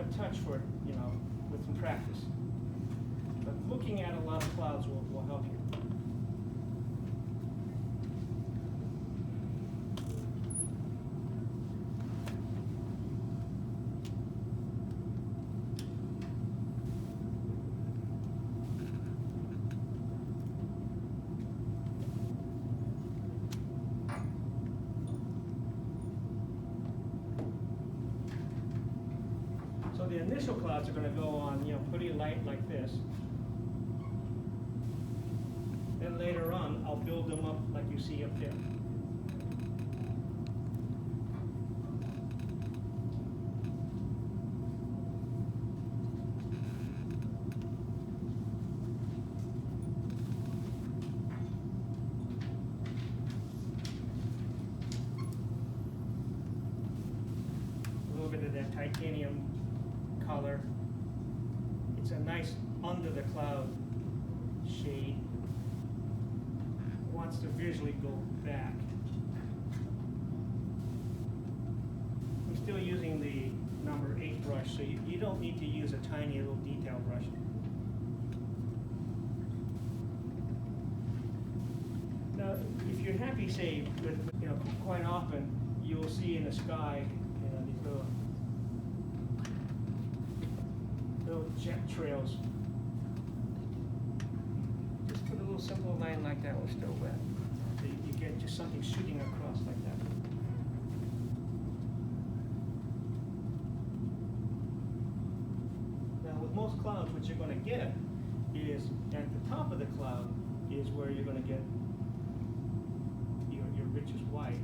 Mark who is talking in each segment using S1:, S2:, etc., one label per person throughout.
S1: a touch for it, you know, with some practice. But looking at a lot of clouds will help you. So the initial clouds are going to go on, you know, pretty light like this. Then later on, I'll build them up like you see up there. A little bit of that titanium color. It's a nice under the cloud shade. Wants to visually go back. I'm still using the number 8 brush, so you don't need to use a tiny little detail brush. Now, if you're happy, say, with, you know, quite often you'll see in the sky, you know, these little jet trails. Just put a little simple line like that was still wet. So you get just something shooting across like that. Now with most clouds, what you're going to get is at the top of the cloud is where you're going to get your richest white.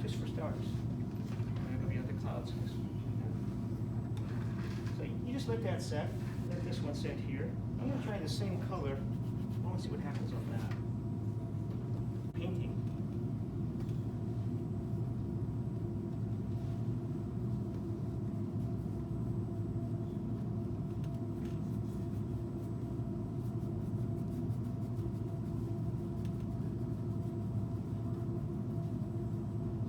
S1: Just for starters. And there'll be other clouds. So you just let that set. Let this one set here. I'm going to try the same color. I want to see what happens on that. Painting.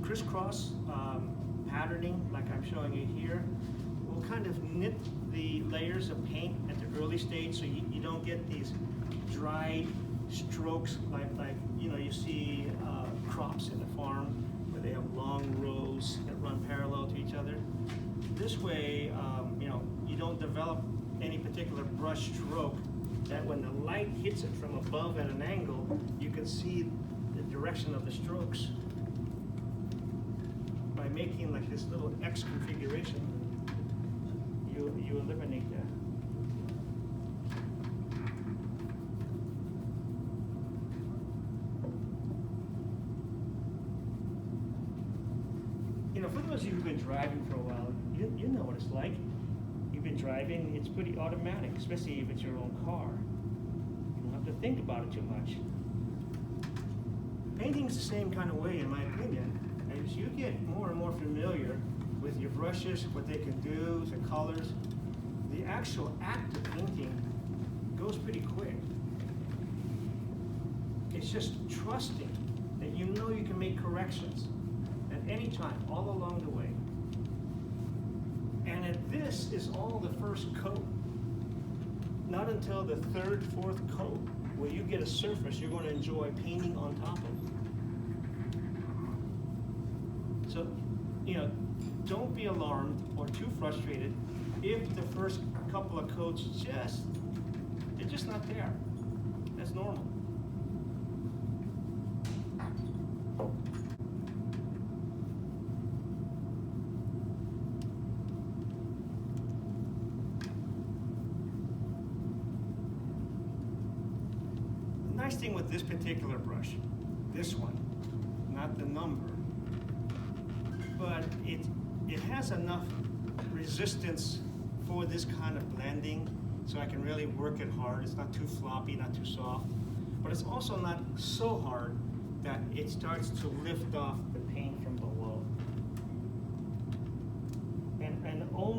S1: Crisscross patterning, like I'm showing you here, will kind of knit the layers of paint at the early stage, so you don't get these dry strokes like you know, you see crops in the farm where they have long rows that run parallel to each other. This way, you know, you don't develop any particular brush stroke that when the light hits it from above at an angle, you can see the direction of the strokes. By making like this little X configuration, you eliminate that. You know, for those of you who've been driving for a while, you know what it's like. You've been driving, it's pretty automatic, especially if it's your own car. You don't have to think about it too much. Painting's the same kind of way, in my opinion. As you get more and more familiar with your brushes, what they can do, the colors, the actual act of painting goes pretty quick. It's just trusting that you know you can make corrections at any time, all along the way. And this is all the first coat. Not until the third, fourth coat, where you get a surface you're going to enjoy painting on top of. So, you know, don't be alarmed or too frustrated if the first couple of coats they're just not there. That's normal. The nice thing with this particular brush, this one, not the number, but it has enough resistance for this kind of blending, so I can really work it hard. It's not too floppy, not too soft, but it's also not so hard that it starts to lift off the paint from below.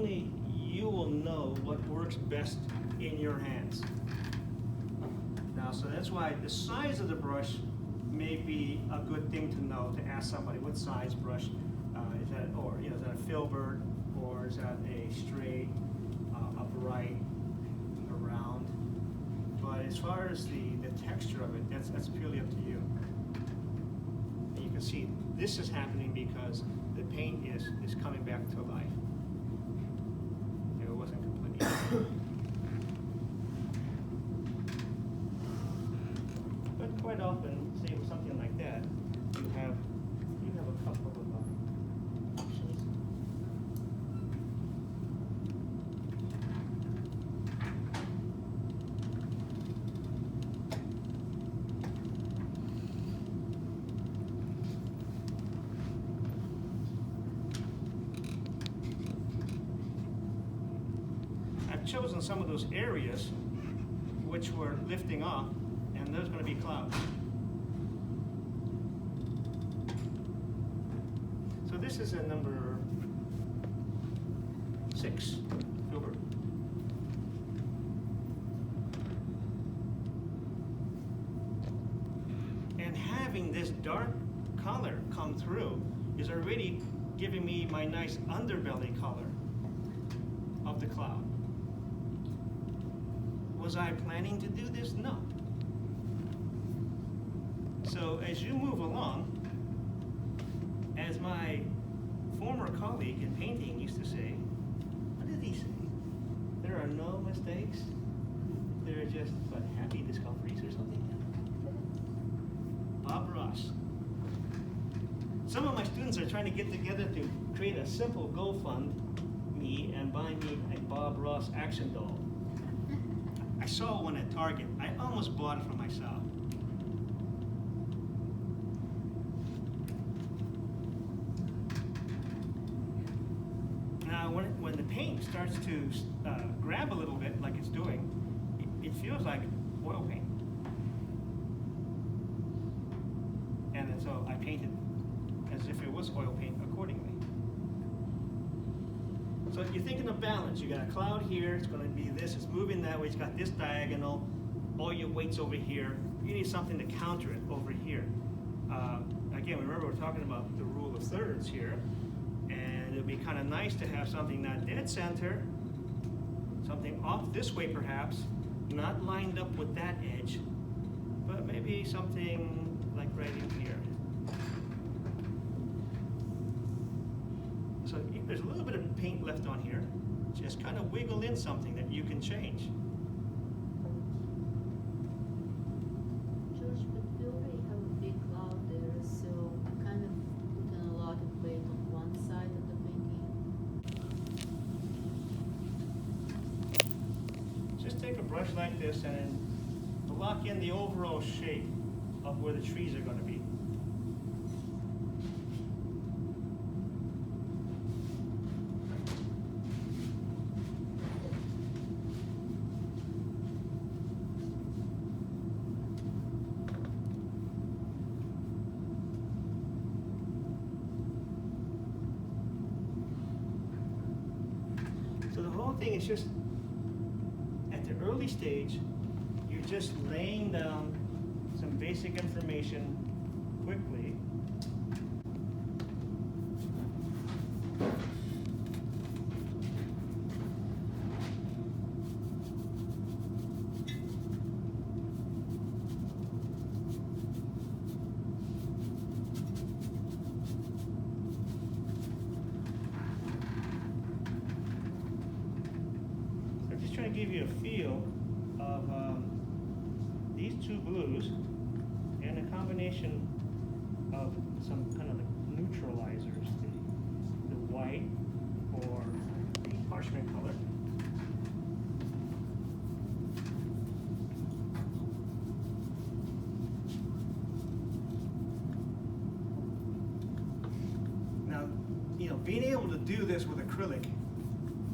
S1: only you will know what works best in your hands. Now, so that's why the size of the brush may be a good thing to know, to ask somebody what size brush is that, or is that a filbert, or is that a straight, a bright, a round. But as far as the texture of it, that's purely up to you. And you can see this is happening because the paint is coming back to life. It wasn't completely. But quite often, say with something like that, you have a couple of options. I've chosen some of those areas which were lifting off, and there's going to be clouds. So this is a number 6 filbert. And having this dark color come through is already giving me my nice underbelly color of the cloud. Was I planning to do this? No. So as you move along, as my former colleague in painting used to say, what did he say? There are no mistakes. There are just, what, happy discoveries or something? Bob Ross. Some of my students are trying to get together to create a simple GoFundMe and buy me a Bob Ross action doll. I saw one at Target. I almost bought it for myself. Now, when the paint starts to grab a little bit, like it's doing, it feels like oil paint. And then so I painted as if it was oil paint accordingly. So you're thinking of balance. You got a cloud here, it's going to be this, it's moving that way, it's got this diagonal, all your weight's over here. You need something to counter it over here. Again, remember we're talking about the rule of thirds here, and it'd be kind of nice to have something not dead center, something off this way perhaps, not lined up with that edge, but maybe something like right in here. So there's a little bit of paint left on here. Just kind of wiggle in something that you can change.
S2: George, but we already have a big cloud there, so I kind of put a lot of weight on one side of the painting.
S1: Just take a brush like this and then block in the overall shape of where the trees are going to be. So the whole thing is just, at the early stage, you're just laying down some basic information quickly. Trying to give you a feel of these two blues and a combination of some kind of like neutralizers, the white or the parchment color. Now, being able to do this with acrylic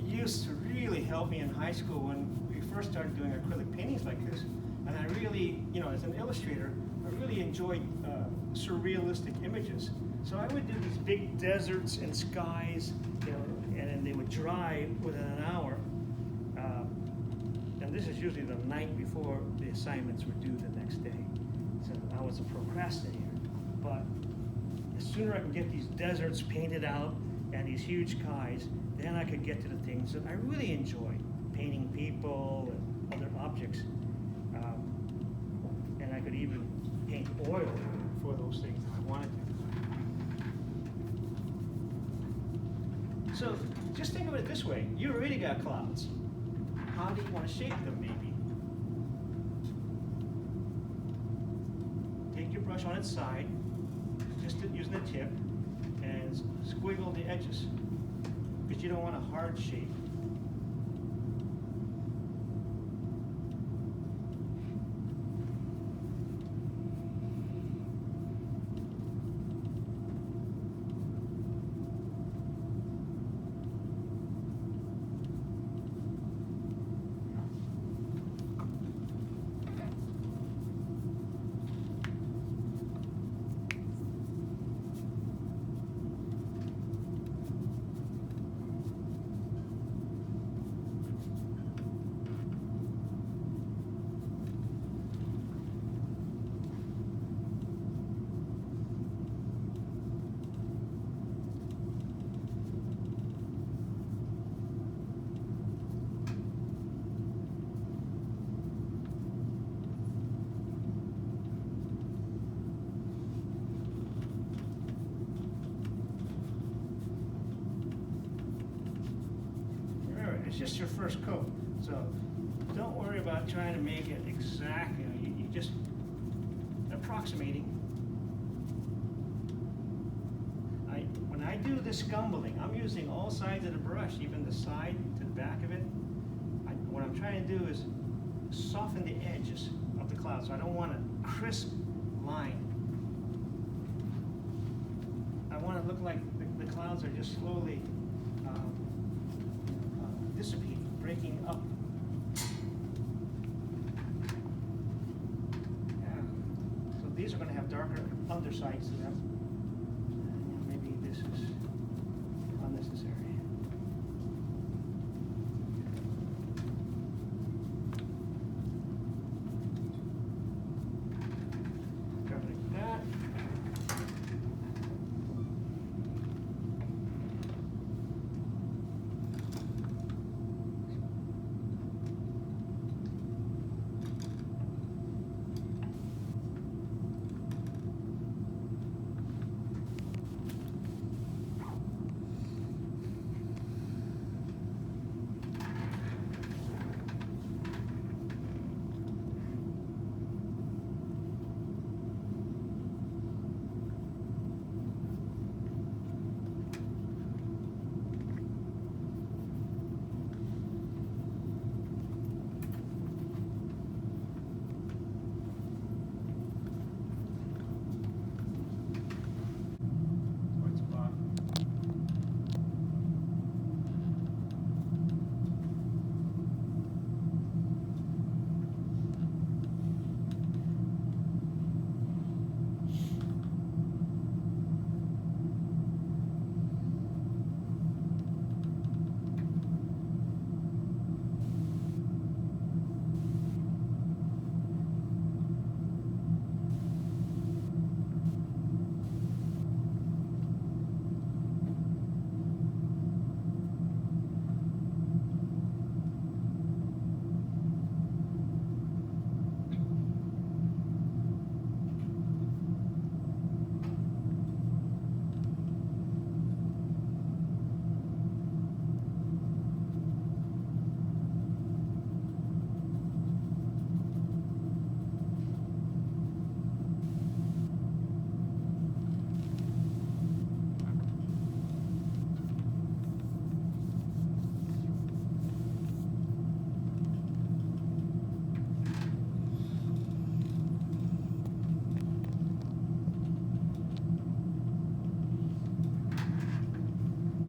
S1: used to really help me in high school when we first started doing acrylic paintings like this. And I really, as an illustrator, I really enjoyed surrealistic images. So I would do these big deserts and skies, and then they would would dry within an hour. And this is usually the night before the assignments were due the next day. So I was a procrastinator. But the sooner I can get these deserts painted out and these huge skies, then I could get to the things that I really enjoy, painting people and other objects. And I could even paint oil for those things if I wanted to. So just think of it this way. You already got clouds. How do you want to shape them, maybe? Take your brush on its side, just using the tip, and squiggle the edges, because you don't want a hard shape. It's just your first coat, so don't worry about trying to make it exact. You just approximating. When I do the scumbling, I'm using all sides of the brush, even the side to the back of it. What I'm trying to do is soften the edges of the cloud, so I don't want a crisp line. I want it to look like the clouds are just slowly dissipating, breaking up. Yeah. So these are going to have darker undersides to them.